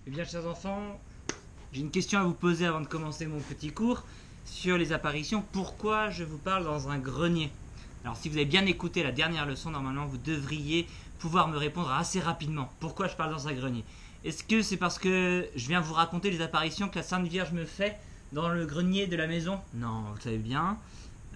Eh bien, chers enfants, j'ai une question à vous poser avant de commencer mon petit cours sur les apparitions. Pourquoi je vous parle dans un grenier? Alors, si vous avez bien écouté la dernière leçon, normalement, vous devriez pouvoir me répondre assez rapidement. Pourquoi je parle dans un grenier? Est-ce que c'est parce que je viens vous raconter les apparitions que la Sainte Vierge me fait dans le grenier de la maison? Non, vous le savez bien.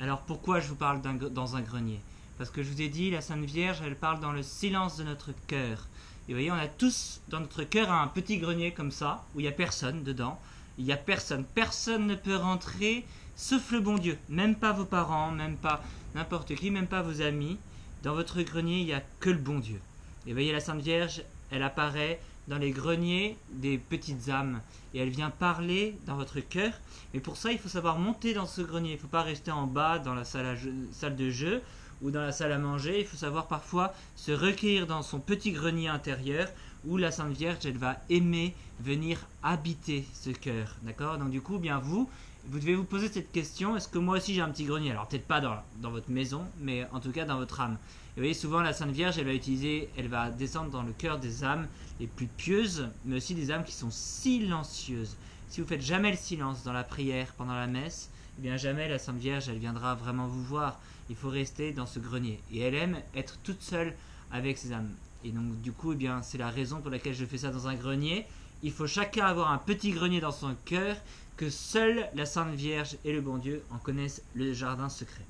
Alors, pourquoi je vous parle dans un grenier? Parce que je vous ai dit, la Sainte Vierge, elle parle dans le silence de notre cœur. Et vous voyez, on a tous dans notre cœur un petit grenier comme ça, où il n'y a personne dedans. Il n'y a personne. Personne ne peut rentrer, sauf le bon Dieu. Même pas vos parents, même pas n'importe qui, même pas vos amis. Dans votre grenier, il n'y a que le bon Dieu. Et vous voyez, la Sainte Vierge, elle apparaît dans les greniers des petites âmes. Et elle vient parler dans votre cœur. Mais pour ça, il faut savoir monter dans ce grenier. Il ne faut pas rester en bas dans la salle de jeu ou dans la salle à manger. Il faut savoir parfois se recueillir dans son petit grenier intérieur où la Sainte Vierge, elle va aimer venir habiter ce cœur. D'accord? Donc du coup, bien vous devez vous poser cette question. Est-ce que moi aussi j'ai un petit grenier? Alors peut-être pas dans votre maison, mais en tout cas dans votre âme. Et vous voyez, souvent la Sainte Vierge, elle va descendre dans le cœur des âmes les plus pieuses, mais aussi des âmes qui sont silencieuses. Si vous faites jamais le silence dans la prière, pendant la messe, eh bien jamais la Sainte Vierge, elle viendra vraiment vous voir. Il faut rester dans ce grenier. Et elle aime être toute seule avec ses âmes. Et donc du coup, eh bien, c'est la raison pour laquelle je fais ça dans un grenier. Il faut chacun avoir un petit grenier dans son cœur, que seule la Sainte Vierge et le bon Dieu en connaissent le jardin secret.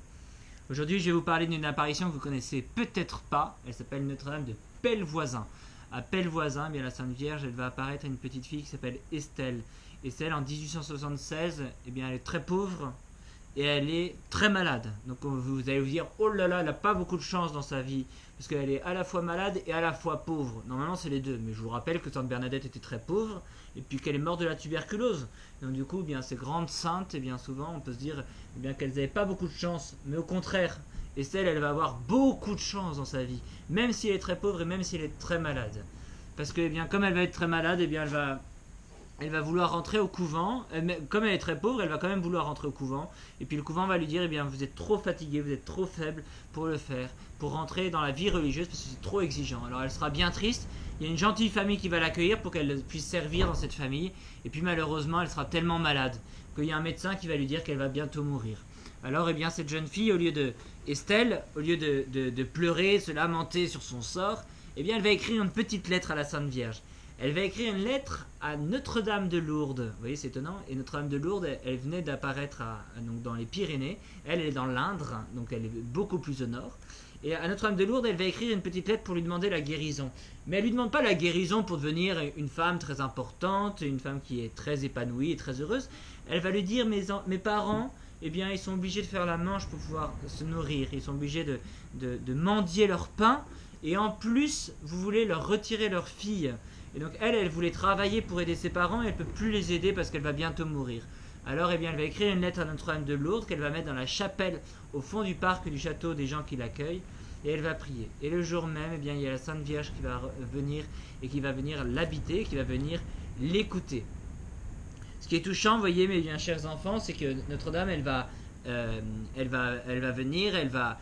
Aujourd'hui, je vais vous parler d'une apparition que vous connaissez peut-être pas. Elle s'appelle Notre-Dame de Pellevoisin. À Pellevoisin, eh bien, la Sainte Vierge, elle va apparaître à une petite fille qui s'appelle Estelle. Estelle, en 1876, eh bien, elle est très pauvre et elle est très malade. Donc vous allez vous dire, oh là là, elle n'a pas beaucoup de chance dans sa vie, parce qu'elle est à la fois malade et à la fois pauvre. Normalement, c'est les deux. Mais je vous rappelle que Sainte Bernadette était très pauvre et puis qu'elle est morte de la tuberculose. Donc du coup, eh bien, ces grandes saintes, eh bien, souvent, on peut se dire eh bien, qu'elles n'avaient pas beaucoup de chance. Mais au contraire, Estelle, elle va avoir beaucoup de chance dans sa vie, même si elle est très pauvre et même si elle est très malade. Parce que, eh bien, comme elle va être très malade, eh bien, elle va vouloir rentrer au couvent. Comme elle est très pauvre, elle va quand même vouloir rentrer au couvent. Et puis le couvent va lui dire, eh bien, vous êtes trop fatigué, vous êtes trop faible pour le faire, pour rentrer dans la vie religieuse, parce que c'est trop exigeant. Alors elle sera bien triste. Il y a une gentille famille qui va l'accueillir pour qu'elle puisse servir dans cette famille. Et puis malheureusement, elle sera tellement malade qu'il y a un médecin qui va lui dire qu'elle va bientôt mourir. Alors, eh bien, cette jeune fille, Estelle, au lieu de pleurer, se lamenter sur son sort, eh bien, elle va écrire une petite lettre à la Sainte Vierge. Elle va écrire une lettre à Notre-Dame de Lourdes. Vous voyez, c'est étonnant. Et Notre-Dame de Lourdes, elle venait d'apparaître donc dans les Pyrénées. Elle est dans l'Indre, donc elle est beaucoup plus au nord. Et à Notre-Dame de Lourdes, elle va écrire une petite lettre pour lui demander la guérison. Mais elle lui demande pas la guérison pour devenir une femme très importante, une femme qui est très épanouie et très heureuse. Elle va lui dire, mes parents, eh bien, ils sont obligés de faire la manche pour pouvoir se nourrir. Ils sont obligés de mendier leur pain. Et en plus, vous voulez leur retirer leur fille. Et donc elle voulait travailler pour aider ses parents et elle ne peut plus les aider parce qu'elle va bientôt mourir. Alors, eh bien, elle va écrire une lettre à Notre-Dame de Lourdes qu'elle va mettre dans la chapelle au fond du parc du château des gens qui l'accueillent. Et elle va prier. Et le jour même, eh bien, il y a la Sainte Vierge qui va venir et qui va venir l'habiter, qui va venir l'écouter. Ce qui est touchant, vous voyez, mes bien chers enfants, c'est que Notre-Dame, elle va venir, elle va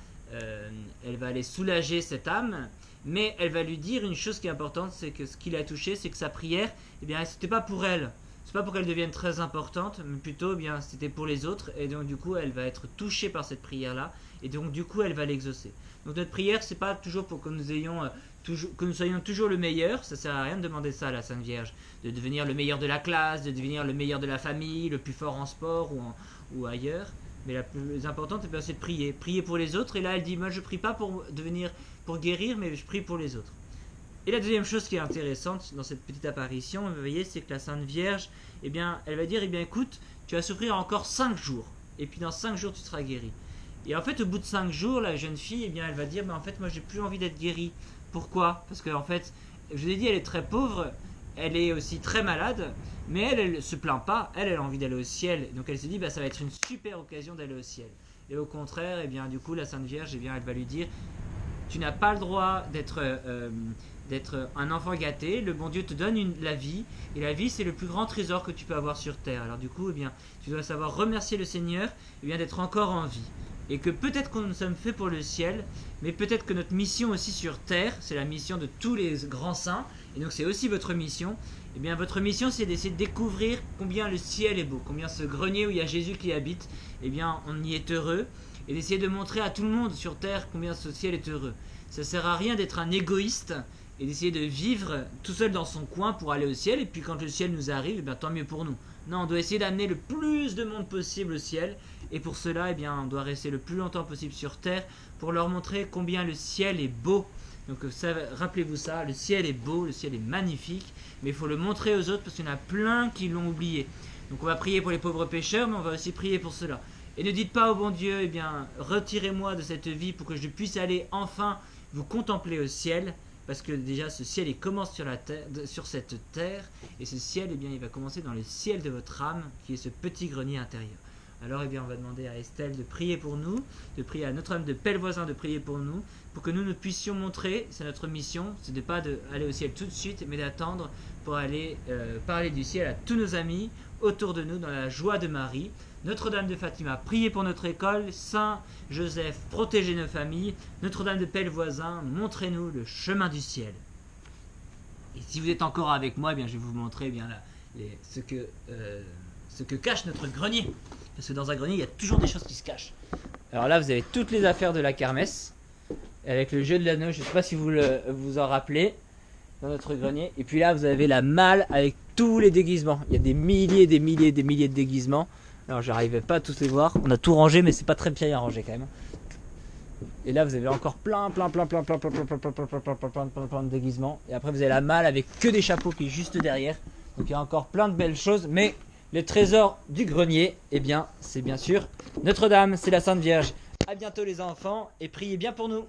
aller soulager cette âme, mais elle va lui dire une chose qui est importante, c'est que ce qui l'a touché, c'est que sa prière, eh bien, c'était pas pour elle. C'est pas pour qu'elle devienne très importante, mais plutôt, eh bien, c'était pour les autres, et donc du coup, elle va être touchée par cette prière-là, et donc du coup, elle va l'exaucer. Donc notre prière, c'est pas toujours pour que nous soyons toujours le meilleur. Ça sert à rien de demander ça à la Sainte Vierge, de devenir le meilleur de la classe, de devenir le meilleur de la famille, le plus fort en sport ou ailleurs. Mais la plus importante, c'est de prier. Prier pour les autres. Et là, elle dit, moi, je prie pas pour guérir, mais je prie pour les autres. Et la deuxième chose qui est intéressante dans cette petite apparition, vous voyez, c'est que la Sainte Vierge, eh bien, elle va dire, eh bien, écoute, tu vas souffrir encore 5 jours. Et puis dans 5 jours, tu seras guéri. Et en fait, au bout de 5 jours, la jeune fille, eh bien, elle va dire, mais en fait, moi, j'ai plus envie d'être guérie. Pourquoi? Parce qu'en fait, je vous ai dit, elle est très pauvre, elle est aussi très malade, mais elle se plaint pas, elle a envie d'aller au ciel. Donc elle se dit, bah, ça va être une super occasion d'aller au ciel. Et au contraire, eh bien, du coup, la Sainte Vierge, eh bien, elle va lui dire, tu n'as pas le droit d'être un enfant gâté. Le bon Dieu te donne la vie, et la vie, c'est le plus grand trésor que tu peux avoir sur terre. Alors du coup, eh bien, tu dois savoir remercier le Seigneur, eh bien, d'être encore en vie. Et que peut-être qu'on nous sommes faits pour le ciel, mais peut-être que notre mission aussi sur terre, c'est la mission de tous les grands saints, et donc c'est aussi votre mission. Eh bien votre mission c'est d'essayer de découvrir combien le ciel est beau, combien ce grenier où il y a Jésus qui habite, eh bien on y est heureux, et d'essayer de montrer à tout le monde sur terre combien ce ciel est heureux. Ça sert à rien d'être un égoïste et d'essayer de vivre tout seul dans son coin pour aller au ciel, et puis quand le ciel nous arrive, eh bien tant mieux pour nous. Non, on doit essayer d'amener le plus de monde possible au ciel, et pour cela, eh bien, on doit rester le plus longtemps possible sur terre pour leur montrer combien le ciel est beau. Donc rappelez-vous ça, le ciel est beau, le ciel est magnifique, mais il faut le montrer aux autres parce qu'il y en a plein qui l'ont oublié. Donc on va prier pour les pauvres pécheurs, mais on va aussi prier pour cela. Et ne dites pas au bon Dieu, eh bien, retirez-moi de cette vie pour que je puisse aller enfin vous contempler au ciel, parce que déjà ce ciel il commence sur cette terre, et ce ciel, eh bien, il va commencer dans le ciel de votre âme, qui est ce petit grenier intérieur. Alors eh bien, on va demander à Estelle de prier pour nous, de prier à Notre-Dame de Pellevoisin de prier pour nous que nous puissions montrer, c'est notre mission, c'est de pas aller au ciel tout de suite, mais d'attendre pour aller parler du ciel à tous nos amis autour de nous dans la joie de Marie. Notre-Dame de Fatima, priez pour notre école. Saint Joseph, protégez nos familles. Notre-Dame de Pellevoisin, montrez-nous le chemin du ciel. Et si vous êtes encore avec moi, eh bien, je vais vous montrer, eh bien, ce que cache notre grenier. Parce que dans un grenier, il y a toujours des choses qui se cachent. Alors là, vous avez toutes les affaires de la kermesse, avec le jeu de l'anneau, je ne sais pas si vous vous en rappelez, dans notre grenier. Et puis là, vous avez la malle avec tous les déguisements. Il y a des milliers de déguisements. Alors, j'arrivais pas à tous les voir. On a tout rangé, mais c'est pas très bien rangé quand même. Et là, vous avez encore plein de déguisements. Et après, vous avez la malle avec que des chapeaux qui est juste derrière. Donc, il y a encore plein de belles choses. Mais le trésor du grenier, eh bien, c'est bien sûr Notre-Dame, c'est la Sainte Vierge. À bientôt les enfants et priez bien pour nous.